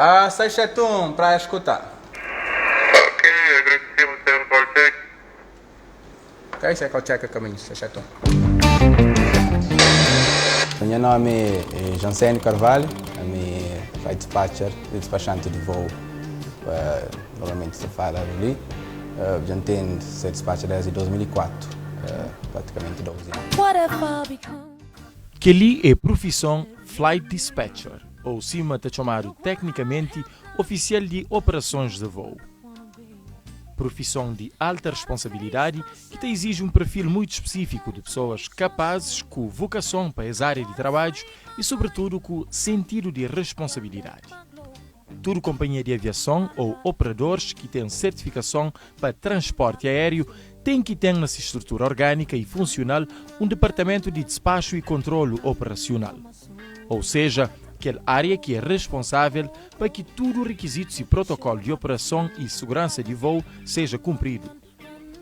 671 para escutar. Ok, agradecemos pelo call check. Ok, isso é call check a caminho, 671. Meu nome é Jansen Carvalho, eu sou dispatcher e despachante de voo. Normalmente se fala ali. Já tenho sido dispatcher desde 2004, praticamente 12 anos. Kelly é profissão Flight Dispatcher, ou cima de chamado tecnicamente oficial de operações de voo. Profissão de alta responsabilidade que te exige um perfil muito específico de pessoas capazes com vocação para essa área de trabalho e, sobretudo, com sentido de responsabilidade. Toda companhia de aviação ou operadores que têm certificação para transporte aéreo tem que ter nessa estrutura orgânica e funcional um departamento de despacho e controle operacional. Ou seja, aquela área que é responsável para que todos os requisitos e protocolo de operação e segurança de voo seja cumprido.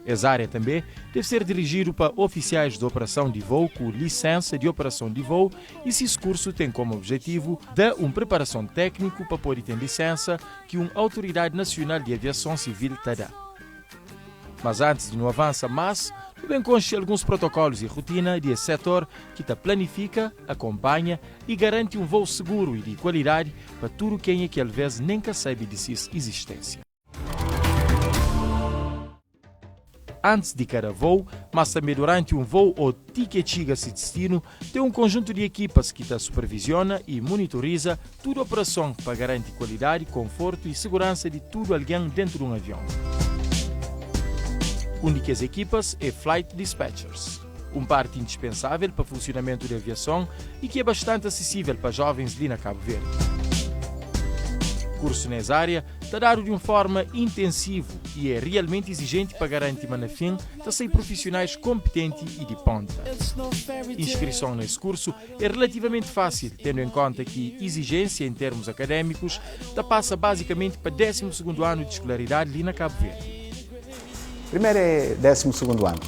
Essa área também deve ser dirigida para oficiais de operação de voo com licença de operação de voo e esse curso tem como objetivo dar uma preparação técnica para poder ter licença que uma autoridade nacional de aviação civil te dá. Mas antes de não avançar mais, bem conhecer alguns protocolos e rotina de setor que te planifica, acompanha e garante um voo seguro e de qualidade para tudo quem é que às vezes nem sabe de sua existência. Antes de cada voo, mas também durante um voo ou ticket chega-se destino, tem um conjunto de equipas que te supervisiona e monitoriza toda a operação para garantir qualidade, conforto e segurança de tudo alguém dentro de um avião. Uma das equipas é Flight Dispatchers, uma parte indispensável para o funcionamento da aviação e que é bastante acessível para jovens ali na Cabo Verde. O curso nessa área está dado de uma forma intensiva e é realmente exigente para garantir que no fim de ser profissionais competentes e de ponta. A inscrição nesse curso é relativamente fácil, tendo em conta que a exigência em termos académicos passa basicamente para o 12º ano de escolaridade ali na Cabo Verde. Primeiro é 12º ano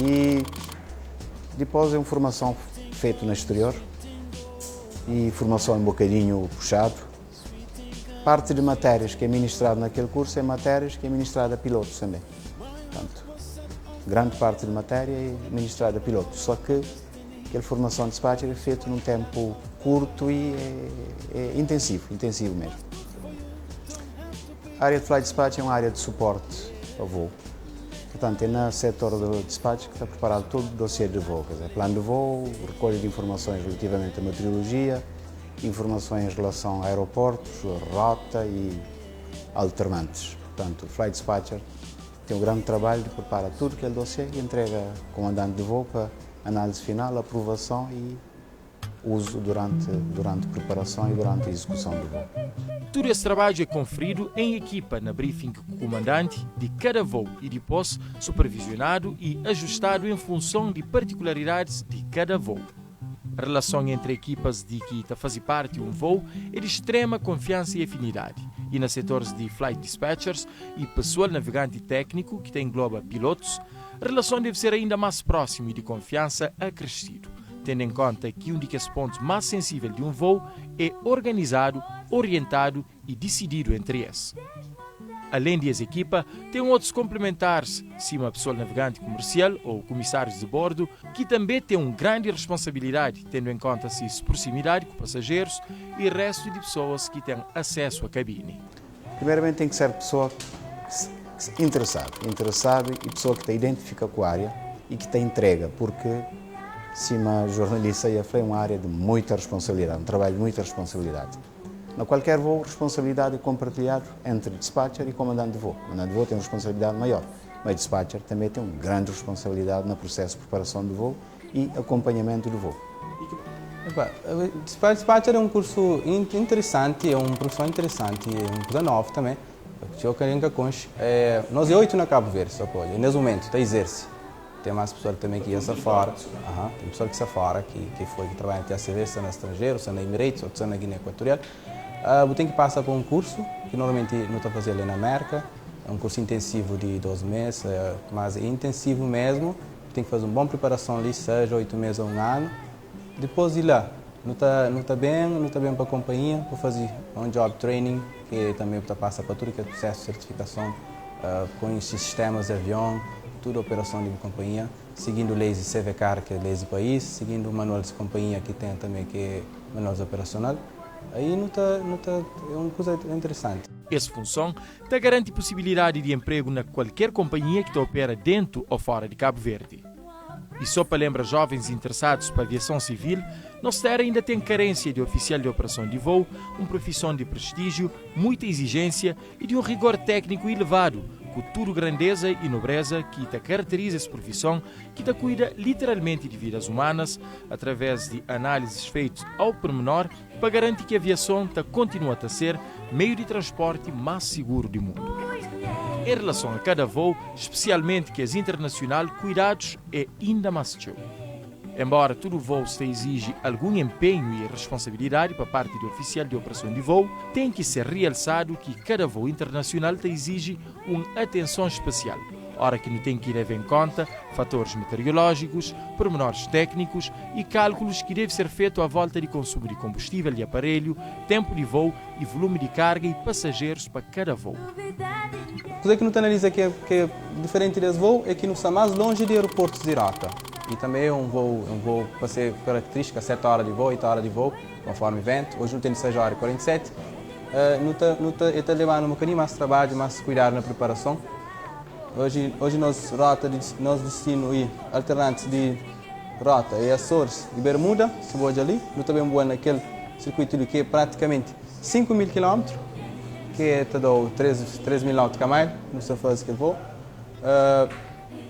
e depois é uma formação feita no exterior e formação um bocadinho puxado. Parte de matérias que é ministrada naquele curso é matérias que é ministrada a pilotos também. Portanto, grande parte de matéria é ministrada a pilotos, só que aquela formação de dispatcher é feita num tempo curto e é intensivo mesmo. A área de Flight Dispatch é uma área de suporte ao voo. Portanto, é no setor do dispatch que está preparado todo o dossiê de voo, quer dizer, plano de voo, recolha de informações relativamente à meteorologia, informações em relação a aeroportos, rota e alternantes. Portanto, o Flight Dispatcher tem um grande trabalho de preparar tudo aquele dossiê e entrega ao comandante de voo para análise final, aprovação e uso durante a preparação e durante a execução do voo. Todo esse trabalho é conferido em equipa na briefing com o comandante de cada voo e depois supervisionado e ajustado em função de particularidades de cada voo. A relação entre equipas de que fazem parte de um voo é de extrema confiança e afinidade. E nos setores de Flight Dispatchers e pessoal navegante técnico, que engloba pilotos, a relação deve ser ainda mais próxima e de confiança acrescido, tendo em conta que um dos pontos mais sensíveis de um voo é organizado, orientado e decidido entre esses. Além dessa equipa, tem outros complementares, cima pessoal navegante comercial ou comissários de bordo, que também têm uma grande responsabilidade, tendo em conta a proximidade com passageiros e o resto de pessoas que têm acesso à cabine. Primeiramente tem que ser pessoa interessada e pessoa que te identifica com a área e que te entrega, porque cima jornalista foi uma área de muita responsabilidade, um trabalho de muita responsabilidade. Na qualquer voo, responsabilidade é compartilhada entre dispatcher e comandante de voo. O comandante de voo tem uma responsabilidade maior, mas o dispatcher também tem uma grande responsabilidade no processo de preparação do voo e acompanhamento do voo. Dispatcher é um curso interessante, é uma profissão interessante, é uma coisa nova também. Eu quero que conche. Nós é 8 na Cabo Verde, só pode. Nesse momento, está exerce. Tem mais pessoas também que iam fora. Tem pessoas que estão fora, que trabalham até a CV, estão no estrangeiro, estão na Emirates, ou estão na Guiné Equatorial. Tem que passar por um curso, que normalmente não está fazendo ali na América. É um curso intensivo de 12 meses, mas é intensivo mesmo. Tem que fazer uma boa preparação ali, seja 8 meses ou um ano. Depois de lá, Não está bem para a companhia, para fazer um job training, que também passa para tudo que é processo de certificação, com esses sistemas de avião, tudo operação de companhia, seguindo leis de CVCAR, que é leis do país, seguindo o manual de companhia que tem também, que é manual operacional. Aí é uma coisa interessante. Essa função te garante possibilidade de emprego na qualquer companhia que te opera dentro ou fora de Cabo Verde. E só para lembrar jovens interessados para a aviação civil, nossa terra ainda tem carência de oficial de operação de voo, uma profissão de prestígio, muita exigência e de um rigor técnico elevado, com tudo grandeza e nobreza que te caracteriza essa profissão, que te cuida literalmente de vidas humanas, através de análises feitas ao pormenor, para garantir que a aviação continua a ser meio de transporte mais seguro do mundo. Em relação a cada voo, especialmente que é internacional, cuidados é ainda mais teu. Embora todo voo se exige algum empenho e responsabilidade por parte do oficial de operação de voo, tem que ser realçado que cada voo internacional te exige uma atenção especial, hora que não tem que levar em conta fatores meteorológicos, pormenores técnicos e cálculos que devem ser feitos à volta de consumo de combustível de aparelho, tempo de voo e volume de carga e passageiros para cada voo. A coisa que não analisa que é diferente desse voo é que não está mais longe de aeroportos de rota. E também é um voo para ser característica, certa hora de voo, 8 horas de voo, conforme o evento. Hoje não tem 6 horas e 47. Está levando um bocadinho mais trabalho, mais cuidado na preparação. Hoje nosso destino e alternantes de rota é Açores e Bermuda, se vou ali. Nós também vamos naquele circuito que é praticamente 5.000 km, que é 3.000 náutica a mile, não se faz aquele voo.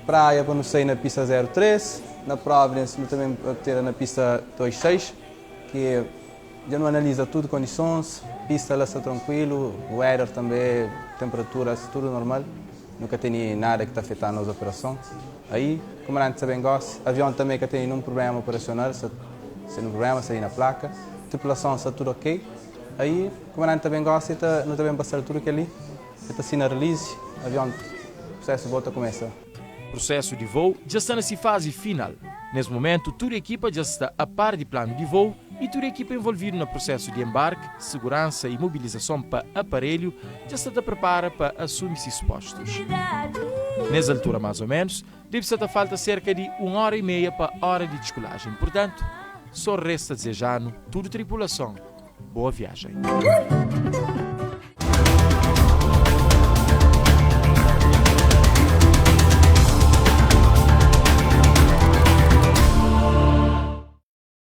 Praia para não sair na pista 03, na Providence também ter na pista 26, que já não analisa tudo, condições, pista lá está tranquilo, o weather também, temperaturas, tudo normal. Nunca tem nada que está afetando a nossa operação. Aí, o comandante também gosta. Avião também que tem nenhum problema operacional, se não problema, sair na placa. Tripulação está tudo ok. Aí, o comandante também gosta e não também passar tudo que ali. Está assim na release, o avião, o processo de volta começa. O processo de voo já está nessa fase final. Nesse momento, toda a equipa já está a par de plano de voo e toda a equipa envolvida no processo de embarque, segurança e mobilização para aparelho já está preparada para assumir esses postos. Nessa altura, mais ou menos, deve-se falta cerca de 1h30 para a hora de descolagem. Portanto, só resta desejando toda a tripulação boa viagem.